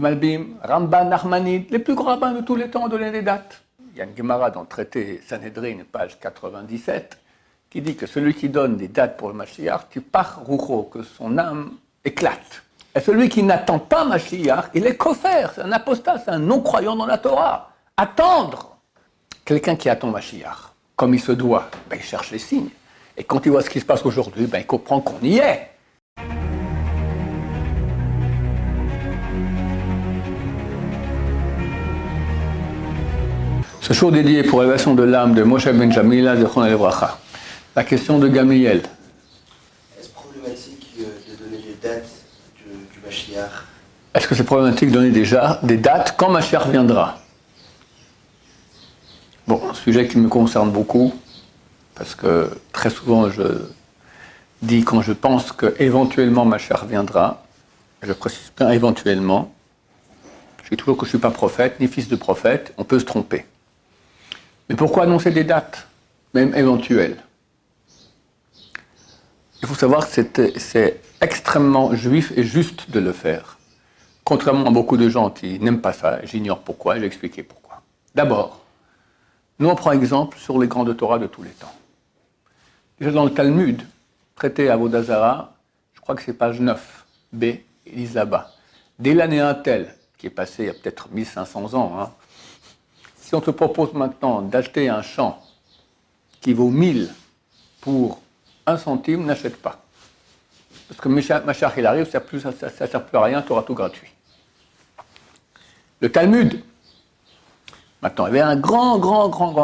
le Malbim, Ramban, Nachmanide, les plus grands rabbins de tous les temps ont donné des dates. Il y a une Gemara dans le traité Sanhedrin, page 97, qui dit que celui qui donne des dates pour le Mashiach, tu pars roucho, que son âme éclate. Et celui qui n'attend pas Mashiach, il est kofar, c'est un apostat, c'est un non-croyant dans la Torah. Attendre. Quelqu'un qui attend Mashiach, comme il se doit, ben, il cherche les signes. Et quand il voit ce qui se passe aujourd'hui, ben, il comprend qu'on y est. Ce jour dédié pour l'élévation de l'âme de Moshe ben Jamila, Zechron Levracha. La question de Gamliel. Est-ce problématique de donner des dates du Mashiach? Est-ce que c'est problématique de donner déjà des dates quand Mashiach viendra? Bon, un sujet qui me concerne beaucoup, parce que très souvent je dis quand je pense qu'éventuellement Mashiach viendra, je précise bien éventuellement, je dis toujours que je ne suis pas prophète, ni fils de prophète, on peut se tromper. Mais pourquoi annoncer des dates, même éventuelles? Il faut savoir que c'est extrêmement juif et juste de le faire. Contrairement à beaucoup de gens qui n'aiment pas ça, j'ignore pourquoi, je vais expliquer pourquoi. D'abord, nous on prend exemple sur les grands de Torah de tous les temps. Déjà dans le Talmud, traité à Vodazara, je crois que c'est page 9, B, ils disent là-bas. Dès l'année Intel, qui est passée il y a peut-être 1500 ans, si on te propose maintenant d'acheter un champ qui vaut 1000 pour 1 centime, n'achète pas. Parce que Mashiach il arrive, ça ne sert plus à rien, tu auras tout gratuit. Le Talmud. Maintenant, il y avait un grand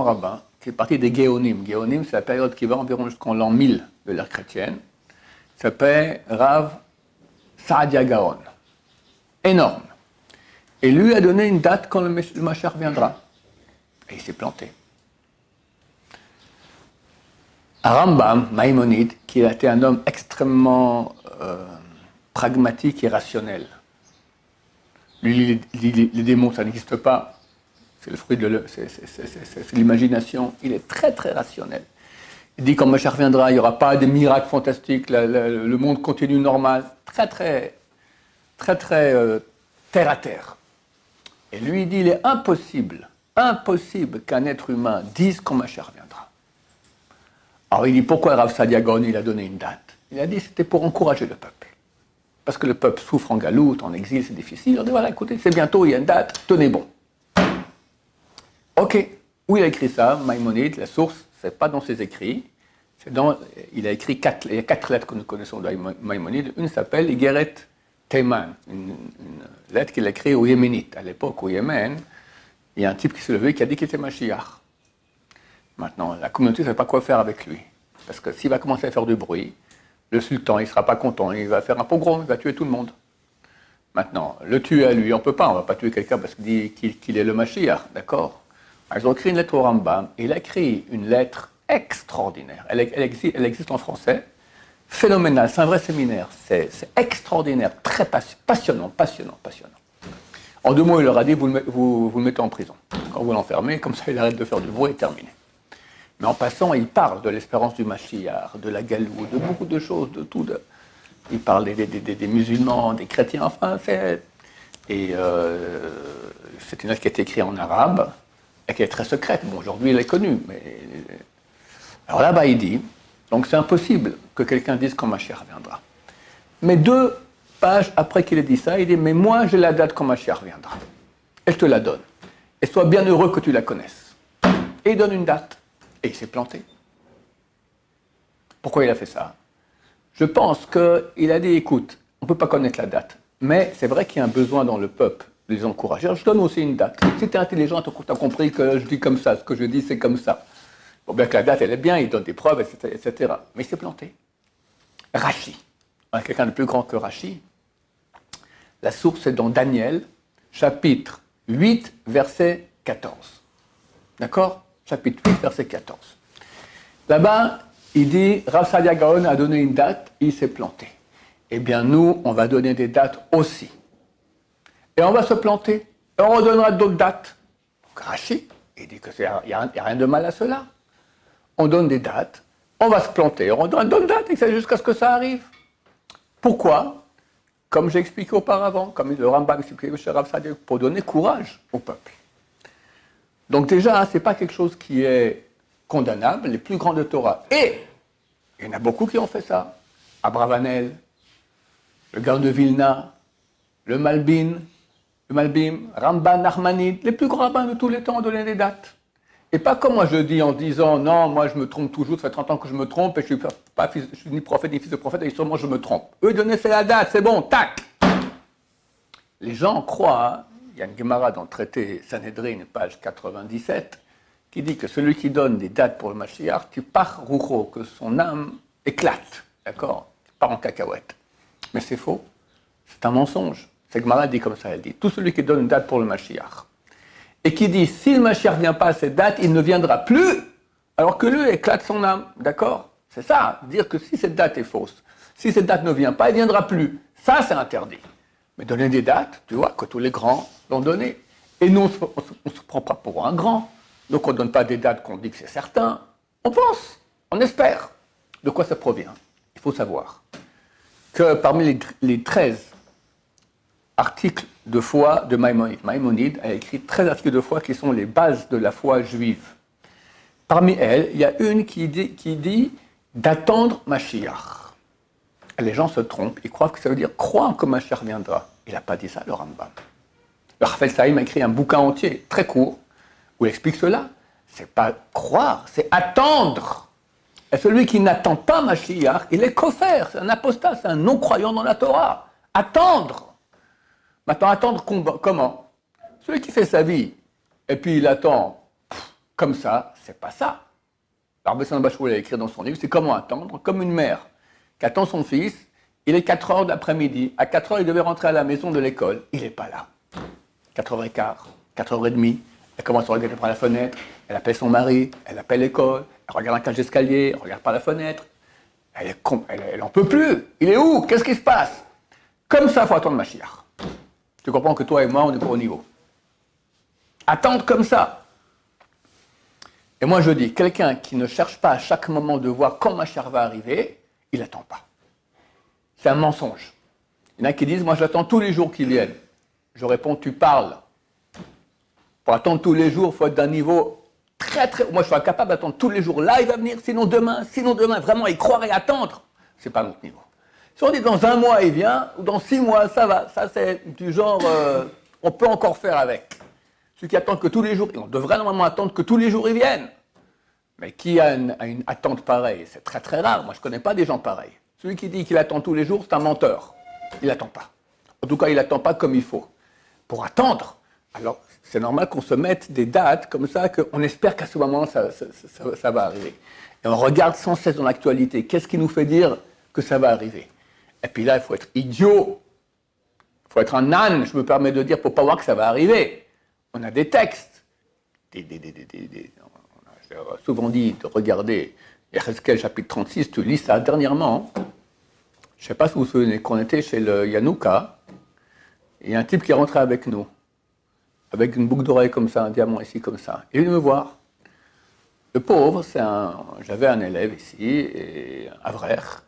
rabbin qui est parti des Géonim. Géonim, c'est la période qui va environ jusqu'en l'an 1000 de l'ère chrétienne. Il s'appelle Rav Saadia Gaon. Énorme. Et lui a donné une date quand le Mashiach viendra. Et il s'est planté. Rambam, Maïmonide, qui a été un homme extrêmement pragmatique et rationnel. Lui, les démons, ça n'existe pas. C'est le fruit de l'imagination. Il est très rationnel. Il dit quand Mashiach viendra, il n'y aura pas de miracles fantastiques, le monde continue normal. Très terre à terre. Et lui, il dit, il est impossible qu'un être humain dise quand Mashiach viendra. Alors il dit, pourquoi Rav Saadia Gaon, il a donné une date? Il a dit, c'était pour encourager le peuple. Parce que le peuple souffre en galoute, en exil, c'est difficile. Il a dit, voilà, écoutez, c'est bientôt, il y a une date, tenez bon. Ok, où il a écrit ça? Maïmonide, la source, c'est pas dans ses écrits. Il a écrit il y a 4 lettres que nous connaissons de Maïmonide. Une s'appelle Igeret Teiman, une lettre qu'il a écrite aux Yéménites. À l'époque, au Yémen, il y a un type qui s'est levé qui a dit qu'il était Mashiach. Maintenant, la communauté ne sait pas quoi faire avec lui. Parce que s'il va commencer à faire du bruit, le sultan, il ne sera pas content, il va faire un pogrom, il va tuer tout le monde. Maintenant, le tuer à lui, on ne peut pas, on ne va pas tuer quelqu'un parce qu'il dit qu'il est le Mashiach, d'accord? Ils ont écrit une lettre au Rambam, et il a écrit une lettre extraordinaire. Elle existe en français, phénoménale, c'est un vrai séminaire, c'est extraordinaire, très passionnant. En 2 mots, il leur a dit, vous le mettez en prison. Quand vous l'enfermez, comme ça il arrête de faire du bruit et terminé. Mais en passant, il parle de l'espérance du Mashiach, de la Galoute, de beaucoup de choses, de tout. Il parle des musulmans, des chrétiens, enfin, c'est une lettre qui a été écrite en arabe, et qui est très secrète. Bon, aujourd'hui, elle est connue, mais... Alors là-bas, il dit, donc c'est impossible que quelqu'un dise quand Mashiach viendra. Mais 2 pages après qu'il ait dit ça, il dit, mais moi, j'ai la date quand Mashiach viendra. Et je te la donne. Et sois bien heureux que tu la connaisses. Et il donne une date. Et il s'est planté. Pourquoi il a fait ça? Je pense qu'il a dit, écoute, on ne peut pas connaître la date, mais c'est vrai qu'il y a un besoin dans le peuple de les encourager. Alors, je donne aussi une date. Si tu es intelligent, tu as compris que je dis comme ça, ce que je dis, c'est comme ça. Bon, bien que la date, elle est bien, il donne des preuves, etc. Mais il s'est planté. Rachi. Quelqu'un de plus grand que Rachi. La source est dans Daniel, chapitre 8, verset 14. D'accord? Chapitre 8, verset 14. Là-bas, il dit, Rav Saadia Gaon a donné une date, il s'est planté. Eh bien, nous, on va donner des dates aussi. Et on va se planter. Et on redonnera d'autres dates. Donc, Rachi, il dit qu'il n'y a rien de mal à cela. On donne des dates, on va se planter, on donne d'autres dates, et c'est jusqu'à ce que ça arrive. Pourquoi? comme j'ai expliqué auparavant, comme le Rambam expliqué chez Rav Saadia, pour donner courage au peuple. Donc déjà, ce n'est pas quelque chose qui est condamnable, les plus grands de Torah. Et il y en a beaucoup qui ont fait ça. Abravanel, le Gaon de Vilna, le Malbim, Ramban, Nachmanide, les plus grands rabbins de tous les temps ont donné des dates. Et pas comme moi je dis en disant, non, moi je me trompe toujours, ça fait 30 ans que je me trompe, et je ne suis ni prophète ni fils de prophète, et sûrement je me trompe. Eux donnaient c'est la date, c'est bon, tac. Les gens croient, il y a une Gemara dans le traité Sanhedrin, page 97, qui dit que celui qui donne des dates pour le Mashiach, tu pars roucho, que son âme éclate, d'accord? Tu pars en cacahuète. Mais c'est faux, c'est un mensonge. Cette Gemara dit comme ça, elle dit, tout celui qui donne une date pour le Mashiach, et qui dit, si le Mashiach ne vient pas à cette date, il ne viendra plus, alors que lui éclate son âme, d'accord? C'est ça, dire que si cette date est fausse, si cette date ne vient pas, il ne viendra plus. Ça, c'est interdit. Mais donner des dates, tu vois, que tous les grands l'ont donné. Et nous, on ne se prend pas pour un grand. Donc on ne donne pas des dates qu'on dit que c'est certain. On pense, on espère. De quoi ça provient? Il faut savoir que parmi les 13 articles de foi de Maïmonide a écrit 13 articles de foi qui sont les bases de la foi juive. Parmi elles, il y a une qui dit d'attendre Mashiach. Les gens se trompent, ils croient que ça veut dire croire que Mashiach viendra. Il n'a pas dit ça, le Rambam. Le Raphaël Saïm a écrit un bouquin entier, très court, où il explique cela. C'est pas croire, c'est attendre. Et celui qui n'attend pas Mashiach, il est koffer, c'est un apostat, c'est un non-croyant dans la Torah. Attendre. Maintenant, attendre comment? Celui qui fait sa vie, et puis il attend comme ça, c'est pas ça. Alors, Besson Bachou l'a écrit dans son livre, c'est comment attendre? Comme une mère qui attend son fils, il est 4 heures d'après-midi. À 4 heures, il devait rentrer à la maison de l'école. Il n'est pas là. 4h15, 4h30, elle commence à regarder par la fenêtre, elle appelle son mari, elle appelle l'école, elle regarde un cage d'escalier, elle regarde par la fenêtre. Elle n'en peut plus. Il est où? Qu'est-ce qui se passe? Comme ça, il faut attendre Mashiach. Tu comprends que toi et moi, on n'est pas au niveau. Attendre comme ça. Et moi, je dis, quelqu'un qui ne cherche pas à chaque moment de voir quand Mashiach va arriver, il n'attend pas. C'est un mensonge. Il y en a qui disent, moi j'attends tous les jours qu'ils viennent. Je réponds, tu parles. Pour attendre tous les jours, il faut être d'un niveau très très... Moi je suis incapable d'attendre tous les jours. Là il va venir, sinon demain, vraiment y croire et attendre. C'est pas notre niveau. Si on dit dans 1 mois il vient, ou dans 6 mois, ça va. Ça c'est du genre, on peut encore faire avec. Celui qui attend que tous les jours, et on devrait normalement attendre que tous les jours ils viennent. Mais qui a une attente pareille? C'est très très rare. Moi je ne connais pas des gens pareils. Celui qui dit qu'il attend tous les jours, c'est un menteur. Il n'attend pas. En tout cas, il n'attend pas comme il faut. Pour attendre, alors c'est normal qu'on se mette des dates comme ça, qu'on espère qu'à ce moment ça va arriver. Et on regarde sans cesse dans l'actualité, qu'est-ce qui nous fait dire que ça va arriver? Et puis là, il faut être idiot. Il faut être un âne, je me permets de dire, pour ne pas voir que ça va arriver. On a des textes. J'ai souvent dit de regarder Yechezkel chapitre 36, tu lis ça dernièrement. Je ne sais pas si vous vous souvenez qu'on était chez le Yanouka. Il y a un type qui est rentré avec nous, avec une boucle d'oreille comme ça, un diamant ici comme ça. Il est venu me voir. Le pauvre, j'avais un élève ici, et un frère,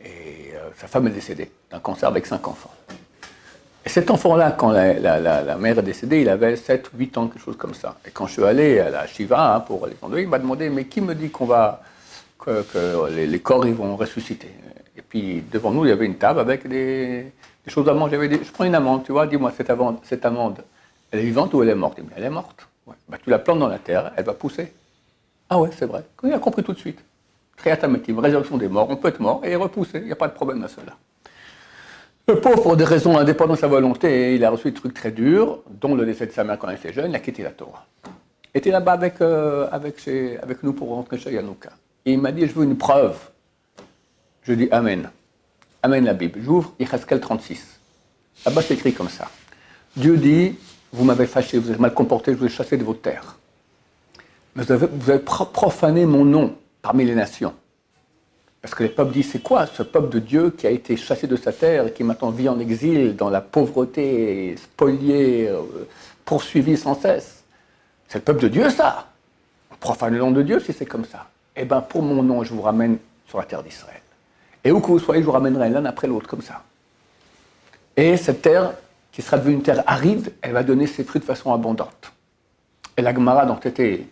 et sa femme est décédée d'un cancer avec 5 enfants. Et cet enfant-là, quand la mère est décédée, il avait 7, 8 ans, quelque chose comme ça. Et quand je suis allé à la Shiva, pour les endeuiller, il m'a demandé, mais qui me dit que les corps ils vont ressusciter? Et puis devant nous, il y avait une table avec des choses à manger. Je prends une amande, tu vois, dis-moi, cette amande, elle est vivante ou elle est morte? Il me dit, elle est morte. Ouais. Bah, tu la plantes dans la terre, elle va pousser. Ah ouais, c'est vrai. Il a compris tout de suite. Créatamétive, résurrection des morts, on peut être mort et repousser, il n'y a pas de problème à cela. Le pauvre, pour des raisons indépendantes de sa volonté, il a reçu des trucs très durs, dont le décès de sa mère quand il était jeune, il a quitté la Torah. Il était là-bas avec nous pour rentrer chez Yanouka. Et il m'a dit, je veux une preuve. Je dis, Amen. Amen la Bible. J'ouvre Yechezkel 36. Là-bas, c'est écrit comme ça. Dieu dit, vous m'avez fâché, vous êtes mal comporté, je vous ai chassé de votre terre. Mais vous avez profané mon nom parmi les nations. Parce que les peuples disent, c'est quoi ce peuple de Dieu qui a été chassé de sa terre et qui maintenant vit en exil, dans la pauvreté, spolié, poursuivi sans cesse? C'est le peuple de Dieu, ça. On profane le nom de Dieu si c'est comme ça. Eh bien, pour mon nom, je vous ramène sur la terre d'Israël. Et où que vous soyez, je vous ramènerai l'un après l'autre, comme ça. Et cette terre, qui sera devenue une terre aride, elle va donner ses fruits de façon abondante. Et la Gemara, dans Tété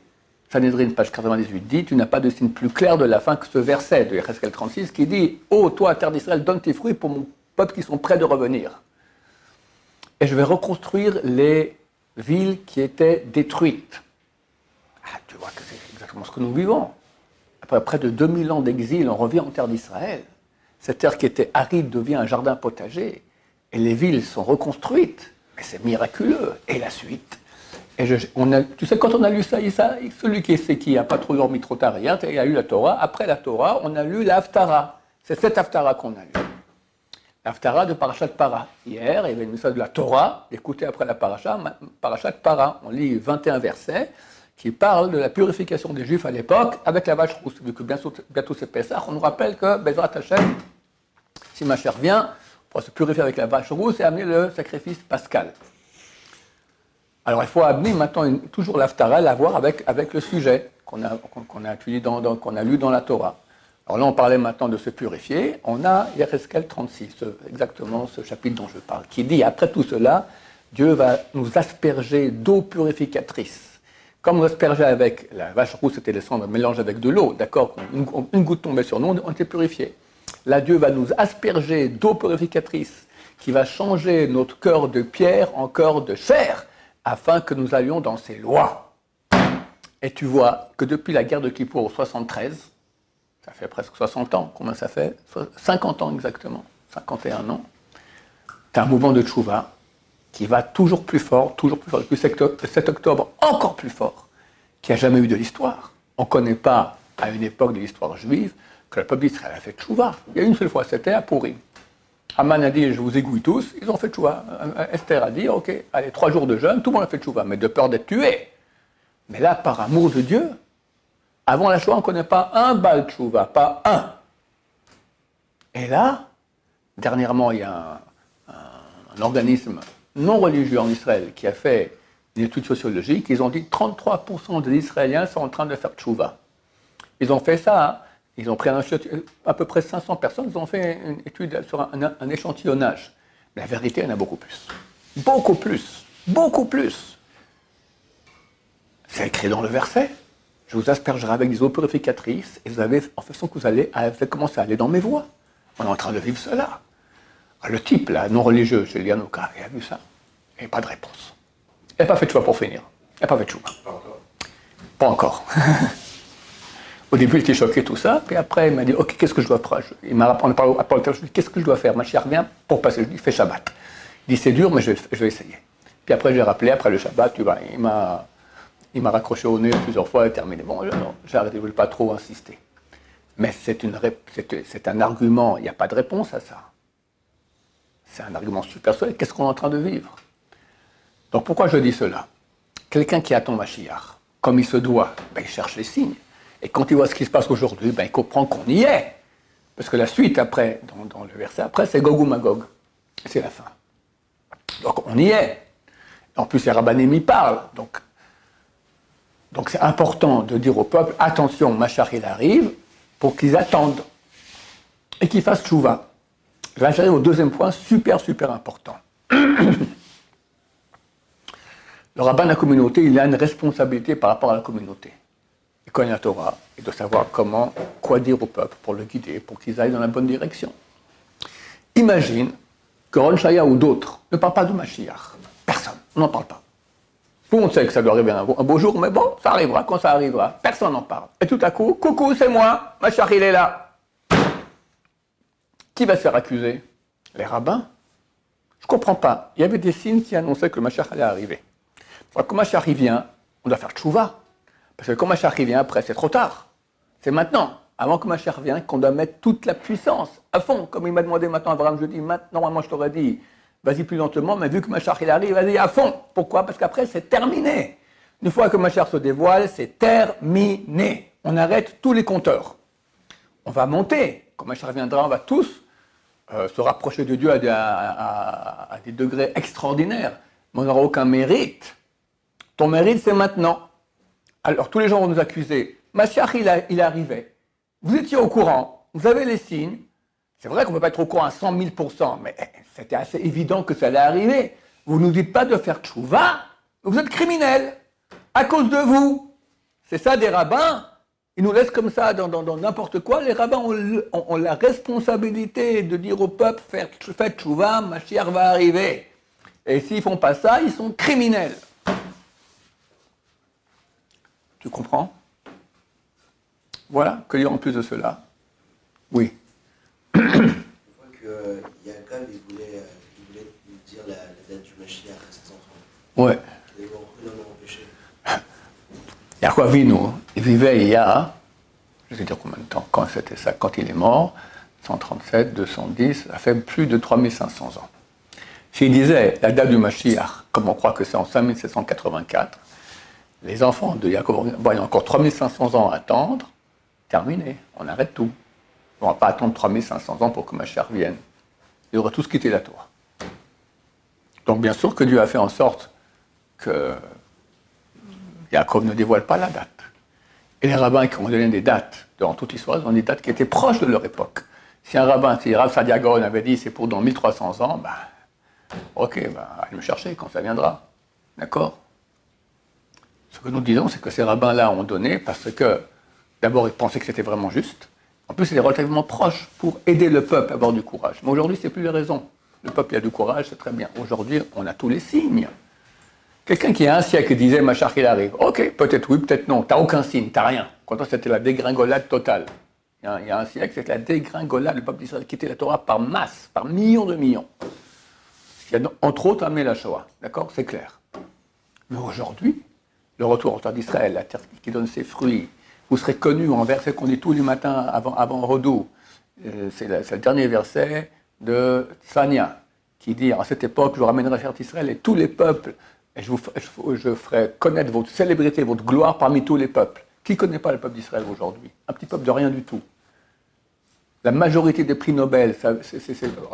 Sanhedrin, page 98, dit « Tu n'as pas de signe plus clair de la fin que ce verset de Yecheskel 36 qui dit « Ô toi, terre d'Israël, donne tes fruits pour mon peuple qui sont prêts de revenir. » Et je vais reconstruire les villes qui étaient détruites. Ah, tu vois que c'est exactement ce que nous vivons. Après près de 2000 ans d'exil, on revient en terre d'Israël. Cette terre qui était aride devient un jardin potager. Et les villes sont reconstruites. Mais c'est miraculeux. Et la suite. Et tu sais, quand on a lu ça, celui qui n'a pas trop dormi trop tard hier, il a lu la Torah. Après la Torah, on a lu la Haftara. C'est cette Haftara qu'on a lu. L'Haftara de Parashat Para. Hier, il y avait une message de la Torah. Écoutez après la Parashat Para. On lit 21 versets qui parlent de la purification des Juifs à l'époque avec la vache rousse. Vu que bientôt c'est Pessah, on nous rappelle que Bezrat Hashem, si ma chère vient, pour se purifier avec la vache rousse et amener le sacrifice pascal. Alors il faut amener maintenant toujours l'Haftara, la voir avec le sujet qu'on a étudié qu'on a lu dans la Torah. Alors là on parlait maintenant de se purifier, on a Yecheskel 36, exactement ce chapitre dont je parle, qui dit après tout cela, Dieu va nous asperger d'eau purificatrice. Comme on aspergeait avec la vache rousse, c'était les cendres mélangées avec de l'eau, d'accord, une goutte tombait sur nous, on était purifié. Là, Dieu va nous asperger d'eau purificatrice qui va changer notre cœur de pierre en cœur de chair afin que nous allions dans ses lois. Et tu vois que depuis la guerre de Kippour en 73, ça fait presque 60 ans, combien ça fait 50 ans exactement, 51 ans, tu as un mouvement de tchouva qui va toujours plus fort, depuis 7 octobre, encore plus fort, qui n'a jamais eu de l'histoire. On ne connaît pas, à une époque de l'histoire juive, que le peuple d'Israël a fait tchouva. Il y a une seule fois, c'était à Pourim. Haman a dit, je vous égouille tous, ils ont fait tchouva. Esther a dit, ok, allez, 3 jours de jeûne, tout le monde a fait tchouva, mais de peur d'être tué. Mais là, par amour de Dieu, avant la Shoah, on ne connaît pas un Baal tchouva, pas un. Et là, dernièrement, il y a un organisme non religieux en Israël qui a fait une étude sociologique, ils ont dit que 33% des Israéliens sont en train de faire tchouva. Ils ont fait ça, hein. Ils ont pris à peu près 500 personnes, ils ont fait une étude sur un échantillonnage. Mais la vérité, il y en a beaucoup plus. Beaucoup plus. Beaucoup plus. C'est écrit dans le verset. Je vous aspergerai avec des eaux purificatrices et vous avez, en façon que vous allez commencer à aller dans mes voies. On est en train de vivre cela. Le type, là, non religieux, chez Lianouka, il a vu ça. Et pas de réponse. Il n'a pas fait de choix pour finir. Il n'a pas fait de choix. Pas encore. Au début, il était choqué, tout ça. Puis après, il m'a dit, OK, qu'est-ce que je dois faire? Il m'a parlé je lui ai dit, qu'est-ce que je dois faire? Ma chère vient pour passer. Je lui ai dit, fais Shabbat. Il dit, c'est dur, mais je vais essayer. Puis après, j'ai rappelé, après le Shabbat, tu vois, il m'a raccroché au nez plusieurs fois et terminé. Bon, j'ai arrêté, je ne voulais pas trop insister. Mais c'est un argument, il n'y a pas de réponse à ça. C'est un argument super solide. Qu'est-ce qu'on est en train de vivre? Donc pourquoi je dis cela? Quelqu'un qui attend Mashiach, comme il se doit, ben, il cherche les signes. Et quand il voit ce qui se passe aujourd'hui, ben, il comprend qu'on y est. Parce que la suite, après, dans le verset après, c'est Gog ou Magog. C'est la fin. Donc on y est. En plus, les rabbanim y parlent. Donc c'est important de dire au peuple, attention, Mashiach il arrive, pour qu'ils attendent. Et qu'ils fassent tchouva. Là, j'arrive au deuxième point, super important. Le rabbin de la communauté, il a une responsabilité par rapport à la communauté. Il connaît la Torah et de savoir quoi dire au peuple pour le guider, pour qu'ils aillent dans la bonne direction. Imagine que Ron Shaya ou d'autres ne parlent pas de Mashiach. Personne, on n'en parle pas. Tout le monde sait que ça doit arriver un beau jour, mais bon, ça arrivera quand ça arrivera. Personne n'en parle. Et tout à coup, coucou, c'est moi, Mashiach il est là. Qui va se faire accuser? Les rabbins? Je ne comprends pas. Il y avait des signes qui annonçaient que le Mashiach allait arriver. Quand le Mashiach vient, on doit faire tchouva. Parce que quand Mashiach vient après, c'est trop tard. C'est maintenant, avant que Mashiach vienne, qu'on doit mettre toute la puissance à fond. Comme il m'a demandé maintenant, Abraham, je dis, normalement je t'aurais dit, vas-y plus lentement, mais vu que Mashiach il arrive, vas-y à fond. Pourquoi? Parce qu'après, c'est terminé. Une fois que Mashiach se dévoile, c'est terminé. On arrête tous les compteurs. On va monter. Quand Mashiach viendra, on va tous se rapprocher de Dieu à des degrés extraordinaires. Mais on n'aura aucun mérite. Ton mérite, c'est maintenant. Alors, tous les gens vont nous accuser. Mashiach, il arrivait. Vous étiez au courant. Vous avez les signes. C'est vrai qu'on ne peut pas être au courant à 100 000%, mais c'était assez évident que ça allait arriver. Vous ne nous dites pas de faire tchouva, vous êtes criminels, à cause de vous. C'est ça des rabbins. Ils nous laissent comme ça dans n'importe quoi. Les rabbins ont la responsabilité de dire au peuple, faites tchouva, Mashiach va arriver. Et s'ils ne font pas ça, ils sont criminels. Tu comprends? Voilà, que dire en plus de cela? Oui. Je vois que Yaakov, il voulait nous dire la date du Mashiach à ses enfants. Ouais. Et bon, l'homme a empêché. Yaakov Avinu, il vivait il y a, je vais dire combien de temps, quand c'était ça, quand il est mort, 137, 210, ça fait plus de 3500 ans. S'il disait la date du Mashiach, comme on croit que c'est en 5784, les enfants de Yaakov, bon, il y a encore 3500 ans à attendre, terminé, on arrête tout. On ne va pas attendre 3500 ans pour que Mashiach vienne. Ils auraient tous quitté la Torah. Donc bien sûr que Dieu a fait en sorte que Yaakov ne dévoile pas la date. Et les rabbins qui ont donné des dates dans toute l'histoire, ils ont des dates qui étaient proches de leur époque. Si un rabbin, si Rav Sadia Gaon avait dit c'est pour dans 1300 ans, ben, ok, ben, allez me chercher quand ça viendra. D'accord? Ce que nous disons, c'est que ces rabbins-là ont donné parce que, d'abord, ils pensaient que c'était vraiment juste. En plus, c'était relativement proche pour aider le peuple à avoir du courage. Mais aujourd'hui, c'est plus les raisons. Le peuple a du courage, c'est très bien. Aujourd'hui, on a tous les signes. Quelqu'un qui a un siècle disait Mashiach il arrive. Ok, peut-être oui, peut-être non. T'as aucun signe, t'as rien. Quand c'était la dégringolade totale. Il y a un siècle, c'était la dégringolade. Le peuple d'Israël quittait la Torah par masse, par millions de millions. Il y a entre autres amené la Shoah. D'accord? C'est clair. Mais aujourd'hui, le retour au terre d'Israël, la terre qui donne ses fruits, vous serez connus en verset qu'on dit tous les matins avant Rodou. C'est le dernier verset de Tsania, qui dit, à cette époque, je ramènerai la terre d'Israël et tous les peuples, et je ferai connaître votre célébrité, votre gloire parmi tous les peuples. Qui ne connaît pas le peuple d'Israël aujourd'hui? Un petit peuple de rien du tout. La majorité des prix Nobel,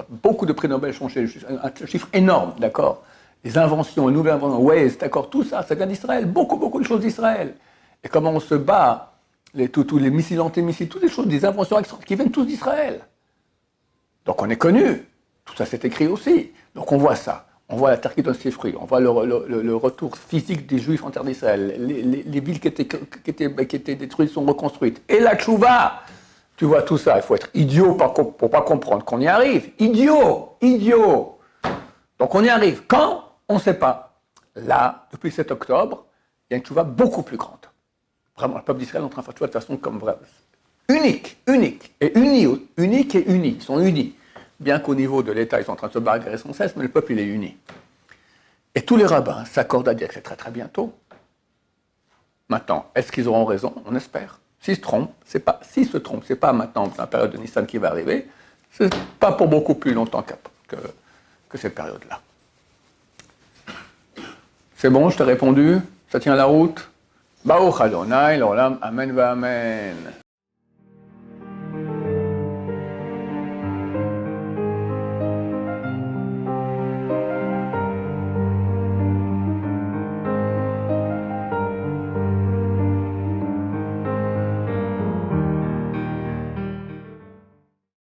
beaucoup de prix Nobel sont chez un chiffre énorme, d'accord? Les inventions, les nouvelles inventions, Waze, d'accord, tout ça, ça vient d'Israël, beaucoup de choses d'Israël. Et comment on se bat, tous les missiles anti-missiles, toutes les choses, des inventions qui viennent tous d'Israël. Donc on est connu, tout ça c'est écrit aussi. Donc on voit ça, on voit la terre qui donne ses fruits, on voit le retour physique des Juifs en terre d'Israël, les villes qui étaient détruites sont reconstruites. Et la tchouva, tu vois tout ça, il faut être idiot pour ne pas comprendre qu'on y arrive. Idiot. Donc on y arrive. Quand? On ne sait pas. Là, depuis 7 octobre, il y a une tchouva beaucoup plus grande. Vraiment, le peuple d'Israël est en train de faire tchouva de façon comme vrai. Unique. Et unis. Ils sont unis. Bien qu'au niveau de l'État, ils sont en train de se bagarrer sans cesse, mais le peuple, il est uni. Et tous les rabbins s'accordent à dire que c'est très très bientôt. Maintenant, est-ce qu'ils auront raison? On espère. S'ils se trompent, c'est pas maintenant, c'est la période de Nissan qui va arriver, c'est pas pour beaucoup plus longtemps que cette période-là. C'est bon, je t'ai répondu? Ça tient la route? Baruch Adonai, l'olam, amen va amen.